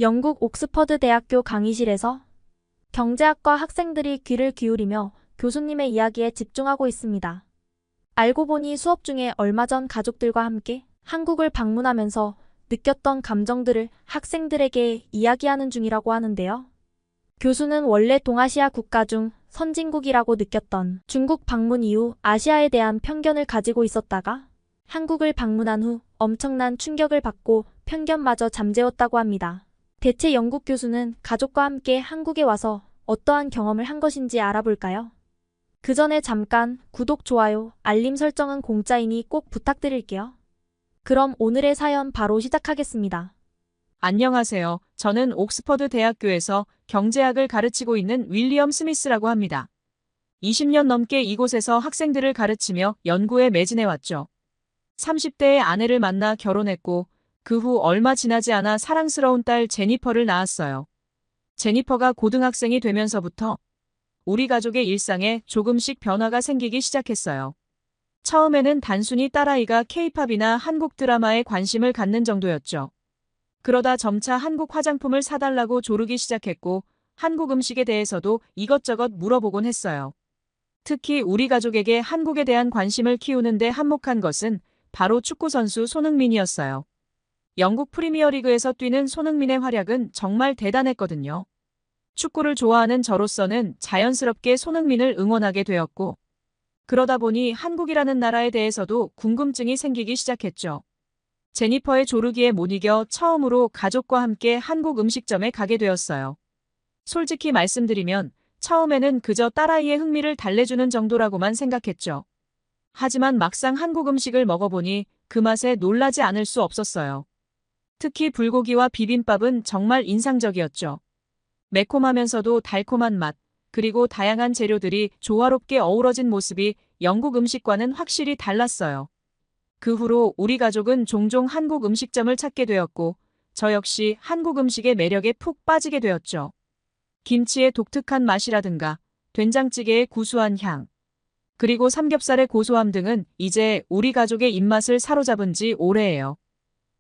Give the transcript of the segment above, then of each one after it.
영국 옥스퍼드 대학교 강의실에서 경제학과 학생들이 귀를 기울이며 교수님의 이야기에 집중하고 있습니다. 알고 보니 수업 중에 얼마 전 가족들과 함께 한국을 방문하면서 느꼈던 감정들을 학생들에게 이야기하는 중이라고 하는데요. 교수는 원래 동아시아 국가 중 선진국이라고 느꼈던 중국 방문 이후 아시아에 대한 편견을 가지고 있었다가 한국을 방문한 후 엄청난 충격을 받고 편견마저 잠재웠다고 합니다. 대체 영국 교수는 가족과 함께 한국에 와서 어떠한 경험을 한 것인지 알아볼까요? 그 전에 잠깐 구독, 좋아요, 알림 설정은 공짜이니 꼭 부탁드릴게요. 그럼 오늘의 사연 바로 시작하겠습니다. 안녕하세요. 저는 옥스퍼드 대학교에서 경제학을 가르치고 있는 윌리엄 스미스라고 합니다. 20년 넘게 이곳에서 학생들을 가르치며 연구에 매진해왔죠. 30대의 아내를 만나 결혼했고 그 후 얼마 지나지 않아 사랑스러운 딸 제니퍼를 낳았어요. 제니퍼가 고등학생이 되면서부터 우리 가족의 일상에 조금씩 변화가 생기기 시작했어요. 처음에는 단순히 딸아이가 케이팝이나 한국 드라마에 관심을 갖는 정도였죠. 그러다 점차 한국 화장품을 사달라고 조르기 시작했고 한국 음식에 대해서도 이것저것 물어보곤 했어요. 특히 우리 가족에게 한국에 대한 관심을 키우는데 한몫한 것은 바로 축구선수 손흥민이었어요. 영국 프리미어리그에서 뛰는 손흥민의 활약은 정말 대단했거든요. 축구를 좋아하는 저로서는 자연스럽게 손흥민을 응원하게 되었고 그러다 보니 한국이라는 나라에 대해서도 궁금증이 생기기 시작했죠. 제니퍼의 조르기에 못 이겨 처음으로 가족과 함께 한국 음식점에 가게 되었어요. 솔직히 말씀드리면 처음에는 그저 딸아이의 흥미를 달래주는 정도라고만 생각했죠. 하지만 막상 한국 음식을 먹어보니 그 맛에 놀라지 않을 수 없었어요. 특히 불고기와 비빔밥은 정말 인상적이었죠. 매콤하면서도 달콤한 맛, 그리고 다양한 재료들이 조화롭게 어우러진 모습이 영국 음식과는 확실히 달랐어요. 그 후로 우리 가족은 종종 한국 음식점을 찾게 되었고 저 역시 한국 음식의 매력에 푹 빠지게 되었죠. 김치의 독특한 맛이라든가 된장찌개의 구수한 향, 그리고 삼겹살의 고소함 등은 이제 우리 가족의 입맛을 사로잡은 지 오래예요.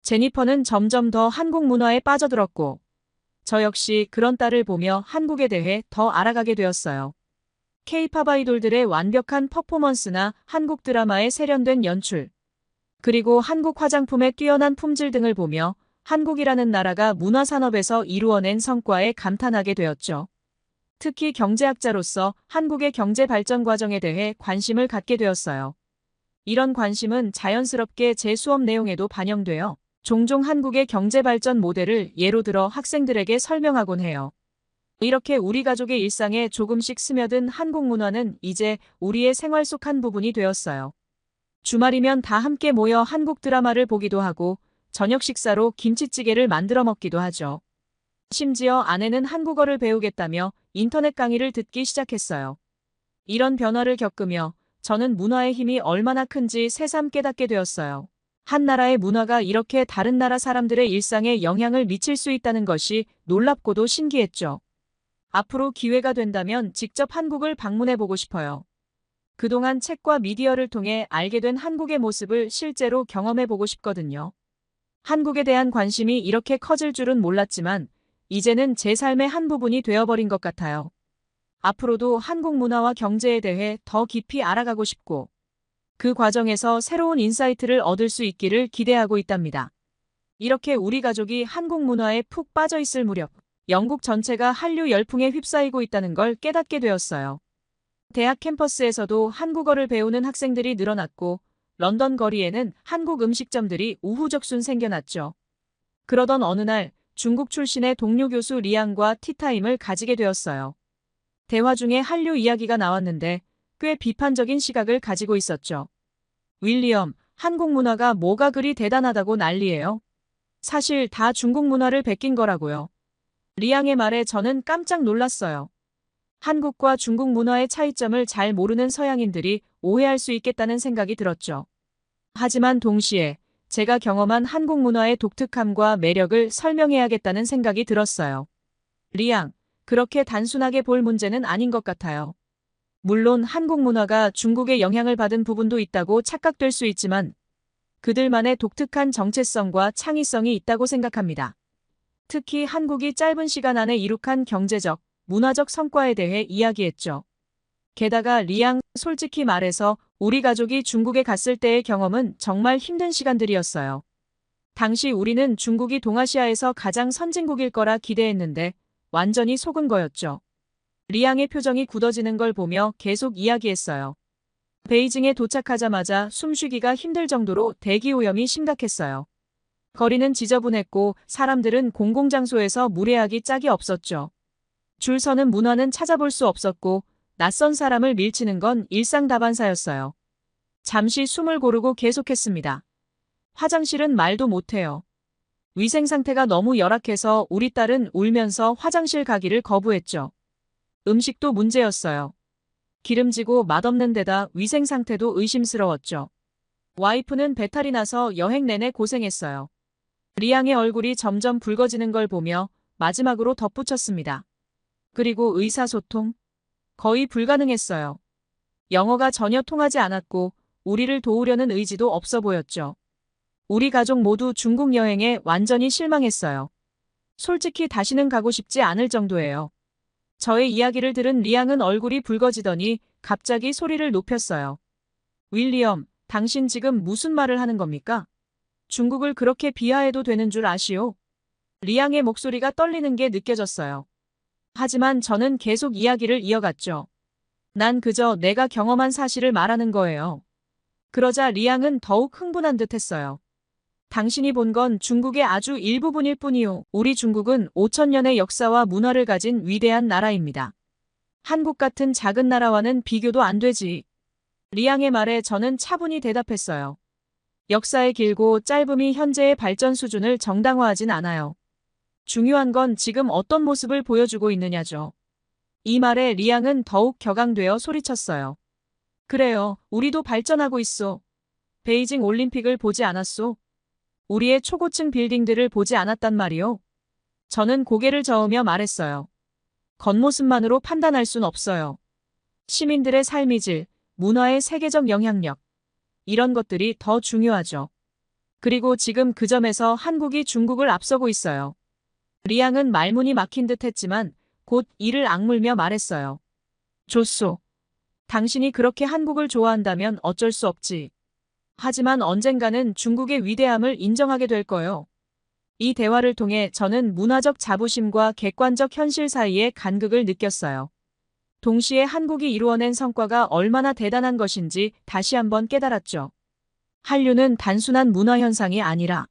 제니퍼는 점점 더 한국 문화에 빠져들었고 저 역시 그런 딸을 보며 한국에 대해 더 알아가게 되었어요. K-팝 아이돌들의 완벽한 퍼포먼스나 한국 드라마의 세련된 연출, 그리고 한국 화장품의 뛰어난 품질 등을 보며 한국이라는 나라가 문화산업에서 이루어낸 성과에 감탄하게 되었죠. 특히 경제학자로서 한국의 경제 발전 과정에 대해 관심을 갖게 되었어요. 이런 관심은 자연스럽게 제 수업 내용에도 반영되어 종종 한국의 경제 발전 모델을 예로 들어 학생들에게 설명하곤 해요. 이렇게 우리 가족의 일상에 조금씩 스며든 한국 문화는 이제 우리의 생활 속 한 부분이 되었어요. 주말이면 다 함께 모여 한국 드라마를 보기도 하고 저녁 식사로 김치찌개를 만들어 먹기도 하죠. 심지어 아내는 한국어를 배우겠다며 인터넷 강의를 듣기 시작했어요. 이런 변화를 겪으며 저는 문화의 힘이 얼마나 큰지 새삼 깨닫게 되었어요. 한 나라의 문화가 이렇게 다른 나라 사람들의 일상에 영향을 미칠 수 있다는 것이 놀랍고도 신기했죠. 앞으로 기회가 된다면 직접 한국을 방문해 보고 싶어요. 그동안 책과 미디어를 통해 알게 된 한국의 모습을 실제로 경험해 보고 싶거든요. 한국에 대한 관심이 이렇게 커질 줄은 몰랐지만 이제는 제 삶의 한 부분이 되어버린 것 같아요. 앞으로도 한국 문화와 경제에 대해 더 깊이 알아가고 싶고 그 과정에서 새로운 인사이트를 얻을 수 있기를 기대하고 있답니다. 이렇게 우리 가족이 한국 문화에 푹 빠져 있을 무렵 영국 전체가 한류 열풍에 휩싸이고 있다는 걸 깨닫게 되었어요. 대학 캠퍼스에서도 한국어를 배우는 학생들이 늘어났고 런던 거리에는 한국 음식점들이 우후적순 생겨났죠. 그러던 어느 날 중국 출신의 동료 교수 리앙과 티타임을 가지게 되었어요. 대화 중에 한류 이야기가 나왔는데 꽤 비판적인 시각을 가지고 있었죠. 윌리엄, 한국 문화가 뭐가 그리 대단하다고 난리예요. 사실 다 중국 문화를 베낀 거라고요. 리앙의 말에 저는 깜짝 놀랐어요. 한국과 중국 문화의 차이점을 잘 모르는 서양인들이 오해할 수 있겠다는 생각이 들었죠. 하지만 동시에 제가 경험한 한국 문화의 독특함과 매력을 설명해야겠다는 생각이 들었어요. 리앙, 그렇게 단순하게 볼 문제는 아닌 것 같아요. 물론 한국 문화가 중국의 영향을 받은 부분도 있다고 착각될 수 있지만 그들만의 독특한 정체성과 창의성이 있다고 생각합니다. 특히 한국이 짧은 시간 안에 이룩한 경제적, 문화적 성과에 대해 이야기했죠. 게다가 리양, 솔직히 말해서 우리 가족이 중국에 갔을 때의 경험은 정말 힘든 시간들이었어요. 당시 우리는 중국이 동아시아에서 가장 선진국일 거라 기대했는데 완전히 속은 거였죠. 리양의 표정이 굳어지는 걸 보며 계속 이야기했어요. 베이징에 도착하자마자 숨쉬기가 힘들 정도로 대기 오염이 심각했어요. 거리는 지저분했고 사람들은 공공장소에서 무례하기 짝이 없었죠. 줄 서는 문화는 찾아볼 수 없었고 낯선 사람을 밀치는 건 일상다반사였어요. 잠시 숨을 고르고 계속했습니다. 화장실은 말도 못해요. 위생 상태가 너무 열악해서 우리 딸은 울면서 화장실 가기를 거부했죠. 음식도 문제였어요. 기름지고 맛없는 데다 위생 상태도 의심스러웠죠. 와이프는 배탈이 나서 여행 내내 고생했어요. 리양의 얼굴이 점점 붉어지는 걸 보며 마지막으로 덧붙였습니다. 그리고 의사소통? 거의 불가능했어요. 영어가 전혀 통하지 않았고 우리를 도우려는 의지도 없어 보였죠. 우리 가족 모두 중국 여행에 완전히 실망했어요. 솔직히 다시는 가고 싶지 않을 정도예요. 저의 이야기를 들은 리양은 얼굴이 붉어지더니 갑자기 소리를 높였어요. 윌리엄, 당신 지금 무슨 말을 하는 겁니까? 중국을 그렇게 비하해도 되는 줄 아시오? 리양의 목소리가 떨리는 게 느껴졌어요. 하지만 저는 계속 이야기를 이어갔죠. 난 그저 내가 경험한 사실을 말하는 거예요. 그러자 리양은 더욱 흥분한 듯 했어요. 당신이 본 건 중국의 아주 일부분일 뿐이요. 우리 중국은 5,000년의 역사와 문화를 가진 위대한 나라입니다. 한국 같은 작은 나라와는 비교도 안 되지. 리양의 말에 저는 차분히 대답했어요. 역사의 길고 짧음이 현재의 발전 수준을 정당화하진 않아요. 중요한 건 지금 어떤 모습을 보여주고 있느냐죠. 이 말에 리양은 더욱 격앙되어 소리쳤어요. 그래요, 우리도 발전하고 있어. 베이징 올림픽을 보지 않았소? 우리의 초고층 빌딩들을 보지 않았단 말이오. 저는 고개를 저으며 말했어요. 겉모습만으로 판단할 순 없어요. 시민들의 삶의 질, 문화의 세계적 영향력, 이런 것들이 더 중요하죠. 그리고 지금 그 점에서 한국이 중국을 앞서고 있어요. 리양은 말문이 막힌 듯 했지만 곧 이를 악물며 말했어요. 좋소. 당신이 그렇게 한국을 좋아한다면 어쩔 수 없지. 하지만 언젠가는 중국의 위대함을 인정하게 될 거요. 이 대화를 통해 저는 문화적 자부심과 객관적 현실 사이의 간극을 느꼈어요. 동시에 한국이 이루어낸 성과가 얼마나 대단한 것인지 다시 한번 깨달았죠. 한류는 단순한 문화 현상이 아니라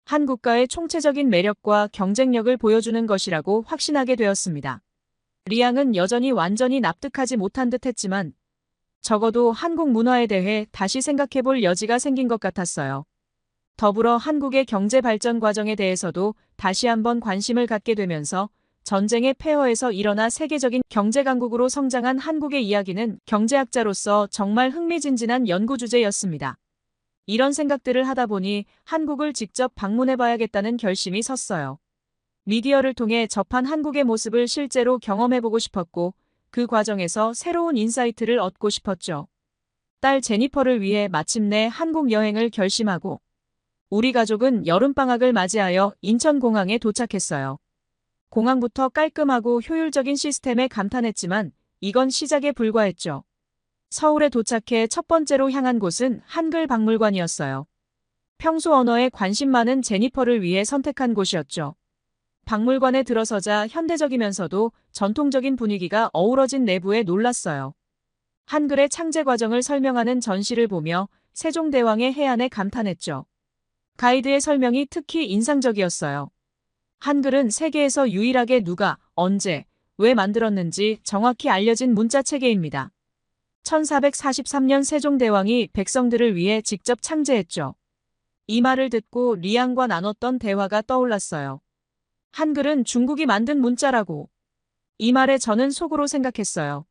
한 국가의 총체적인 매력과 경쟁력을 보여주는 것이라고 확신하게 되었습니다. 리양은 여전히 완전히 납득하지 못한 듯 했지만 적어도 한국 문화에 대해 다시 생각해볼 여지가 생긴 것 같았어요. 더불어 한국의 경제 발전 과정에 대해서도 다시 한번 관심을 갖게 되면서 전쟁의 폐허에서 일어나 세계적인 경제 강국으로 성장한 한국의 이야기는 경제학자로서 정말 흥미진진한 연구 주제였습니다. 이런 생각들을 하다 보니 한국을 직접 방문해봐야겠다는 결심이 섰어요. 미디어를 통해 접한 한국의 모습을 실제로 경험해보고 싶었고 그 과정에서 새로운 인사이트를 얻고 싶었죠. 딸 제니퍼를 위해 마침내 한국 여행을 결심하고 우리 가족은 여름방학을 맞이하여 인천공항에 도착했어요. 공항부터 깔끔하고 효율적인 시스템에 감탄했지만 이건 시작에 불과했죠. 서울에 도착해 첫 번째로 향한 곳은 한글 박물관이었어요. 평소 언어에 관심 많은 제니퍼를 위해 선택한 곳이었죠. 박물관에 들어서자 현대적이면서도 전통적인 분위기가 어우러진 내부에 놀랐어요. 한글의 창제 과정을 설명하는 전시를 보며 세종대왕의 해안에 감탄했죠. 가이드의 설명이 특히 인상적이었어요. 한글은 세계에서 유일하게 누가, 언제, 왜 만들었는지 정확히 알려진 문자 체계입니다. 1443년 세종대왕이 백성들을 위해 직접 창제했죠. 이 말을 듣고 리양과 나눴던 대화가 떠올랐어요. 한글은 중국이 만든 문자라고. 이 말에 저는 속으로 생각했어요.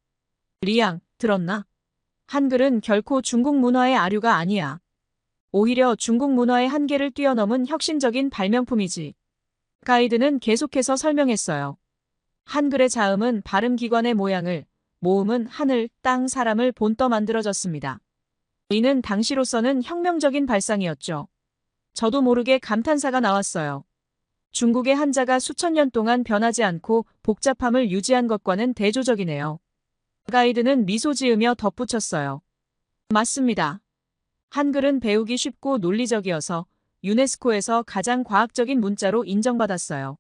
리양, 들었나? 한글은 결코 중국 문화의 아류가 아니야. 오히려 중국 문화의 한계를 뛰어넘은 혁신적인 발명품이지. 가이드는 계속해서 설명했어요. 한글의 자음은 발음기관의 모양을, 모음은 하늘, 땅, 사람을 본떠 만들어졌습니다. 이는 당시로서는 혁명적인 발상이었죠. 저도 모르게 감탄사가 나왔어요. 중국의 한자가 수천 년 동안 변하지 않고 복잡함을 유지한 것과는 대조적이네요. 가이드는 미소 지으며 덧붙였어요. 맞습니다. 한글은 배우기 쉽고 논리적이어서 유네스코에서 가장 과학적인 문자로 인정받았어요.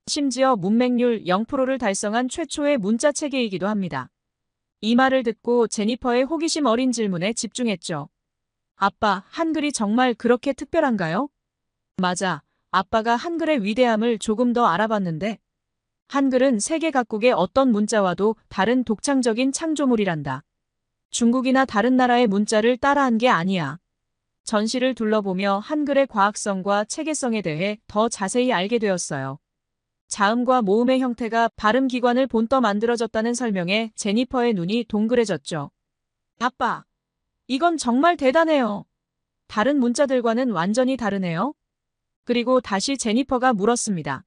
심지어 문맹률 0%를 달성한 최초의 문자 체계이기도 합니다. 이 말을 듣고 제니퍼의 호기심 어린 질문에 집중했죠. 아빠, 한글이 정말 그렇게 특별한가요? 맞아. 아빠가 한글의 위대함을 조금 더 알아봤는데, 한글은 세계 각국의 어떤 문자와도 다른 독창적인 창조물이란다. 중국이나 다른 나라의 문자를 따라한 게 아니야. 전시를 둘러보며 한글의 과학성과 체계성에 대해 더 자세히 알게 되었어요. 자음과 모음의 형태가 발음 기관을 본떠 만들어졌다는 설명에 제니퍼의 눈이 동그래졌죠. 아빠, 이건 정말 대단해요. 다른 문자들과는 완전히 다르네요. 그리고 다시 제니퍼가 물었습니다.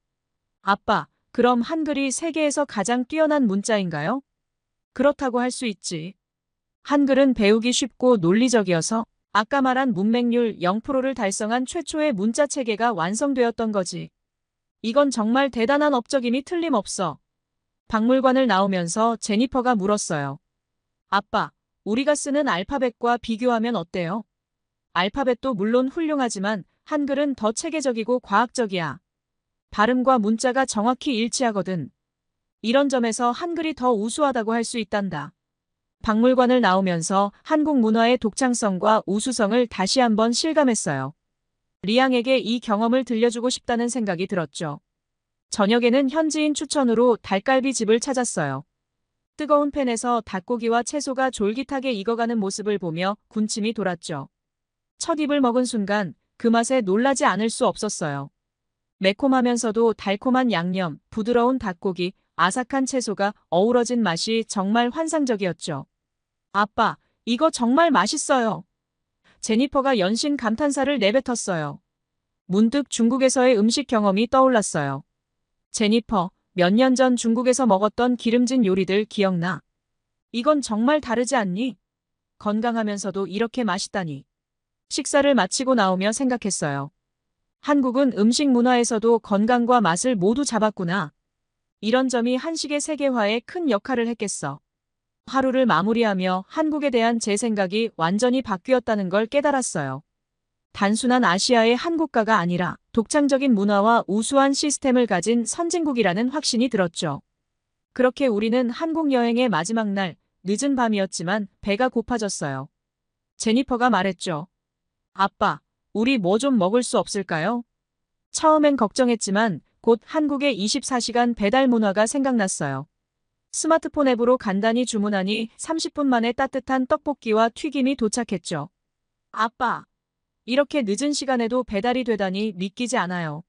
아빠, 그럼 한글이 세계에서 가장 뛰어난 문자인가요? 그렇다고 할 수 있지. 한글은 배우기 쉽고 논리적이어서 아까 말한 문맹률 0%를 달성한 최초의 문자 체계가 완성되었던 거지. 이건 정말 대단한 업적임이 틀림없어. 박물관을 나오면서 제니퍼가 물었어요. 아빠, 우리가 쓰는 알파벳과 비교하면 어때요? 알파벳도 물론 훌륭하지만 한글은 더 체계적이고 과학적이야. 발음과 문자가 정확히 일치하거든. 이런 점에서 한글이 더 우수하다고 할 수 있단다. 박물관을 나오면서 한국 문화의 독창성과 우수성을 다시 한번 실감했어요. 리앙에게 이 경험을 들려주고 싶다는 생각이 들었죠. 저녁에는 현지인 추천으로 닭갈비 집을 찾았어요. 뜨거운 팬에서 닭고기와 채소가 졸깃하게 익어가는 모습을 보며 군침이 돌았죠. 첫 입을 먹은 순간 그 맛에 놀라지 않을 수 없었어요. 매콤하면서도 달콤한 양념, 부드러운 닭고기, 아삭한 채소가 어우러진 맛이 정말 환상적이었죠. 아빠, 이거 정말 맛있어요. 제니퍼가 연신 감탄사를 내뱉었어요. 문득 중국에서의 음식 경험이 떠올랐어요. 제니퍼, 몇 년 전 중국에서 먹었던 기름진 요리들 기억나? 이건 정말 다르지 않니? 건강하면서도 이렇게 맛있다니. 식사를 마치고 나오며 생각했어요. 한국은 음식 문화에서도 건강과 맛을 모두 잡았구나. 이런 점이 한식의 세계화에 큰 역할을 했겠어. 하루를 마무리하며 한국에 대한 제 생각이 완전히 바뀌었다는 걸 깨달았어요. 단순한 아시아의 한국가가 아니라 독창적인 문화와 우수한 시스템을 가진 선진국이라는 확신이 들었죠. 그렇게 우리는 한국 여행의 마지막 날, 늦은 밤이었지만 배가 고파졌어요. 제니퍼가 말했죠. 아빠, 우리 뭐 좀 먹을 수 없을까요? 처음엔 걱정했지만 곧 한국의 24시간 배달 문화가 생각났어요. 스마트폰 앱으로 간단히 주문하니 30분 만에 따뜻한 떡볶이와 튀김이 도착했죠. 아빠, 이렇게 늦은 시간에도 배달이 되다니 믿기지 않아요.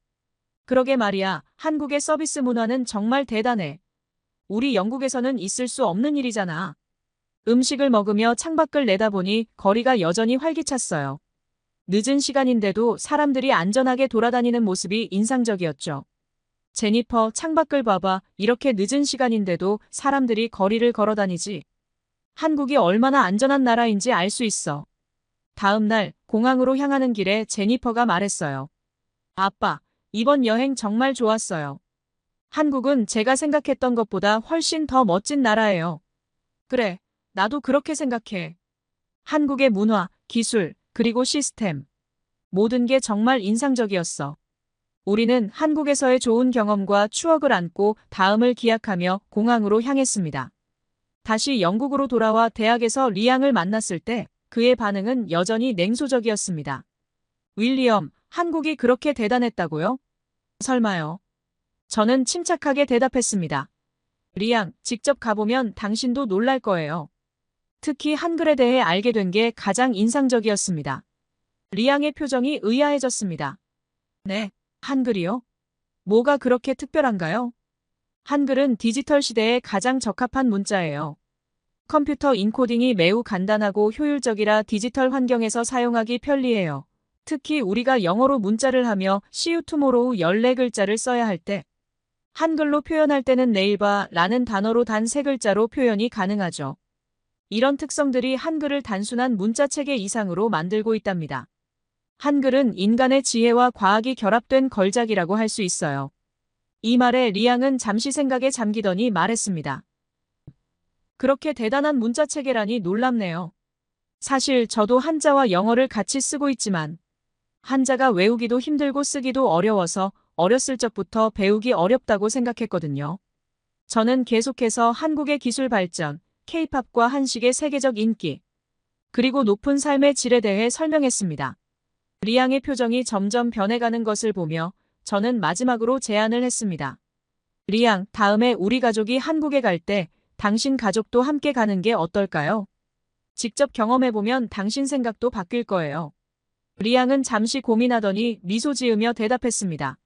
그러게 말이야, 한국의 서비스 문화는 정말 대단해. 우리 영국에서는 있을 수 없는 일이잖아. 음식을 먹으며 창밖을 내다보니 거리가 여전히 활기찼어요. 늦은 시간인데도 사람들이 안전하게 돌아다니는 모습이 인상적이었죠. 제니퍼, 창밖을 봐봐. 이렇게 늦은 시간인데도 사람들이 거리를 걸어다니지. 한국이 얼마나 안전한 나라인지 알 수 있어. 다음 날 공항으로 향하는 길에 제니퍼가 말했어요. 아빠, 이번 여행 정말 좋았어요. 한국은 제가 생각했던 것보다 훨씬 더 멋진 나라예요. 그래, 나도 그렇게 생각해. 한국의 문화, 기술, 그리고 시스템. 모든 게 정말 인상적이었어. 우리는 한국에서의 좋은 경험과 추억을 안고 다음을 기약하며 공항으로 향했습니다. 다시 영국으로 돌아와 대학에서 리앙을 만났을 때 그의 반응은 여전히 냉소적이었습니다. 윌리엄, 한국이 그렇게 대단했다고요? 설마요. 저는 침착하게 대답했습니다. 리앙, 직접 가보면 당신도 놀랄 거예요. 특히 한글에 대해 알게 된 게 가장 인상적이었습니다. 리앙의 표정이 의아해졌습니다. 네, 한글이요? 뭐가 그렇게 특별한가요? 한글은 디지털 시대에 가장 적합한 문자예요. 컴퓨터 인코딩이 매우 간단하고 효율적이라 디지털 환경에서 사용하기 편리해요. 특히 우리가 영어로 문자를 하며 See you tomorrow 14글자를 써야 할 때, 한글로 표현할 때는 내일 봐 라는 단어로 단 3글자로 표현이 가능하죠. 이런 특성들이 한글을 단순한 문자 체계 이상으로 만들고 있답니다. 한글은 인간의 지혜와 과학이 결합된 걸작이라고 할 수 있어요. 이 말에 리양은 잠시 생각에 잠기더니 말했습니다. 그렇게 대단한 문자 체계라니 놀랍네요. 사실 저도 한자와 영어를 같이 쓰고 있지만 한자가 외우기도 힘들고 쓰기도 어려워서 어렸을 적부터 배우기 어렵다고 생각했거든요. 저는 계속해서 한국의 기술 발전, K-팝과 한식의 세계적 인기, 그리고 높은 삶의 질에 대해 설명했습니다. 리양의 표정이 점점 변해가는 것을 보며 저는 마지막으로 제안을 했습니다. 리양, 다음에 우리 가족이 한국에 갈 때 당신 가족도 함께 가는 게 어떨까요? 직접 경험해보면 당신 생각도 바뀔 거예요. 리양은 잠시 고민하더니 미소 지으며 대답했습니다.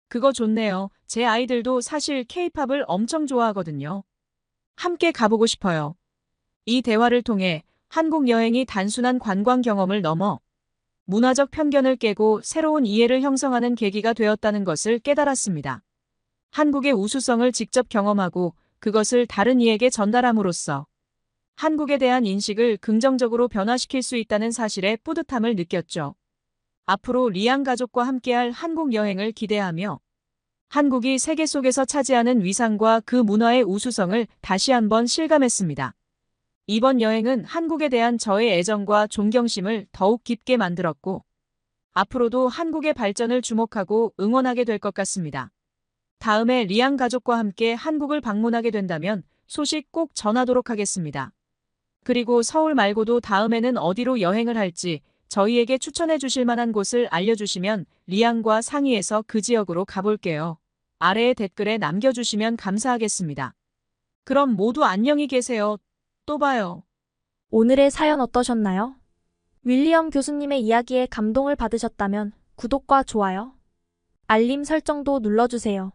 그거 좋네요. 제 아이들도 사실 K-팝을 엄청 좋아하거든요. 함께 가보고 싶어요. 이 대화를 통해 한국 여행이 단순한 관광 경험을 넘어 문화적 편견을 깨고 새로운 이해를 형성하는 계기가 되었다는 것을 깨달았습니다. 한국의 우수성을 직접 경험하고 그것을 다른 이에게 전달함으로써 한국에 대한 인식을 긍정적으로 변화시킬 수 있다는 사실에 뿌듯함을 느꼈죠. 앞으로 리양 가족과 함께할 한국 여행을 기대하며 한국이 세계 속에서 차지하는 위상과 그 문화의 우수성을 다시 한번 실감했습니다. 이번 여행은 한국에 대한 저의 애정과 존경심을 더욱 깊게 만들었고 앞으로도 한국의 발전을 주목하고 응원하게 될 것 같습니다. 다음에 리양 가족과 함께 한국을 방문하게 된다면 소식 꼭 전하도록 하겠습니다. 그리고 서울 말고도 다음에는 어디로 여행을 할지 저희에게 추천해 주실 만한 곳을 알려주시면 리양과 상의해서 그 지역으로 가볼게요. 아래의 댓글에 남겨주시면 감사하겠습니다. 그럼 모두 안녕히 계세요. 또 봐요. 오늘의 사연 어떠셨나요? 윌리엄 교수님의 이야기에 감동을 받으셨다면 구독과 좋아요, 알림 설정도 눌러주세요.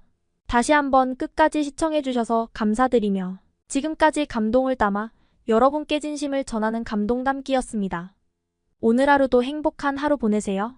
다시 한번 끝까지 시청해주셔서 감사드리며 지금까지 감동을 담아 여러분께 진심을 전하는 감동 담기였습니다. 오늘 하루도 행복한 하루 보내세요.